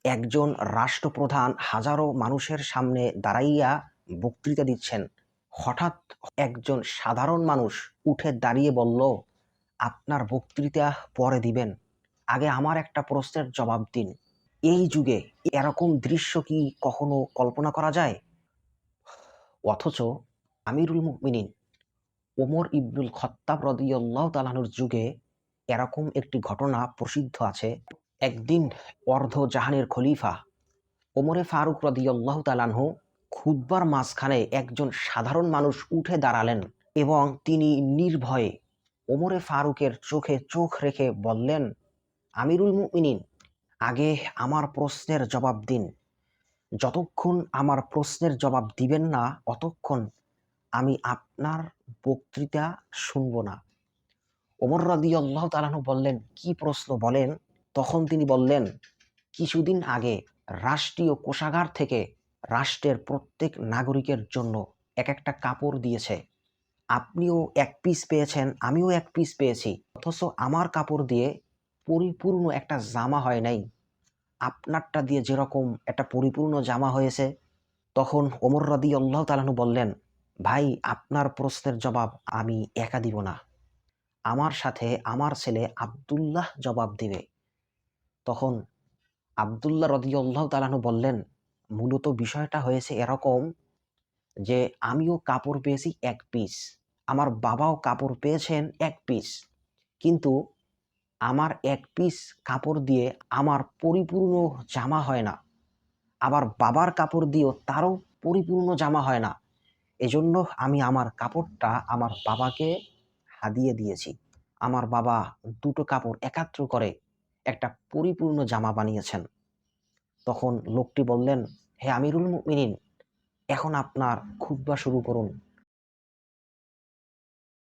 একজন রাষ্ট্রপ্রধান হাজারো মানুষের সামনে দাঁড়াইয়া বক্তৃতা দিচ্ছেন। হঠাৎ একজন সাধারণ মানুষ উঠে দাঁড়িয়ে বলল, আপনার বক্তৃতা পরে দিবেন, আগে আমার একটা প্রশ্নের জবাব দিন। এই যুগে এরকম দৃশ্য কি কখনো কল্পনা করা যায়? অথচ আমিরুল মুমিনিন ওমর ইবনুল খাত্তাব রাদিয়াল্লাহু তাআলা আনহুর যুগে এরকম একটি ঘটনা প্রসিদ্ধ আছে। একদিন অর্ধজাহানের খলিফা ওমরে ফারুক রাদিয়াল্লাহু তাআলা আনহু খুতবার মাঝখানে একজন সাধারণ মানুষ উঠে দাঁড়ালেন এবং তিনি নির্ভয়ে ওমরে ফারুকের চোখে চোখ রেখে বললেন, আমিরুল মুমিনিন, আগে আমার প্রশ্নের জবাব দিন। যতক্ষণ আমার প্রশ্নের জবাব দিবেন না, অতক্ষণ আমি আপনার বক্তৃতা শুনব না। ওমর রাদিয়াল্লাহু তাআলা আনহু বললেন, কি প্রশ্ন বলেন? তখন তিনি বললেন, কিছুদিন আগে রাষ্ট্রীয় কোষাগার থেকে রাষ্ট্রের প্রত্যেক নাগরিকের জন্য এক একটা কাপড় দিয়েছে। আপনিও এক পিস পেয়েছেন, আমিও এক পিস পেয়েছি। অথচ আমার কাপড় দিয়ে পরিপূর্ণ একটা জামা হয় নাই। আপনারটা দিয়ে যেরকম একটা পরিপূর্ণ জামা হয়েছে। তখন ওমর রাদিয়াল্লাহু তাআলা আনহু বললেন, ভাই, আপনার প্রশ্নের জবাব আমি একা দিব না। আমার সাথে আমার ছেলে আব্দুল্লাহ জবাব দিবে। তখন আব্দুল্লাহ রাদিয়াল্লাহু তাআলা আনহু বললেন, মূলত বিষয়টা হয়েছে এরকম যে আমিও কাপড় পেয়েছি এক পিস। আমার বাবাও কাপড় পেয়েছেন এক পিস। কিন্তু আমার এক পিস কাপড় দিয়ে আমার পরিপূর্ণ জামা হয় না। আবার বাবার কাপড় দিয়েও তারও পরিপূর্ণ জামা হয় না। এজন্য আমি আমার কাপড়টা আমার বাবাকে হাদিয়ে দিয়েছি। আমার বাবা দুটো কাপড় একাত্র করে একটা পরিপূর্ণ জামা বানিয়েছেন। তখন লোকটি বললেন, হে আমিরুল মুমিনিন, এখন আপনার খুতবা শুরু করুন।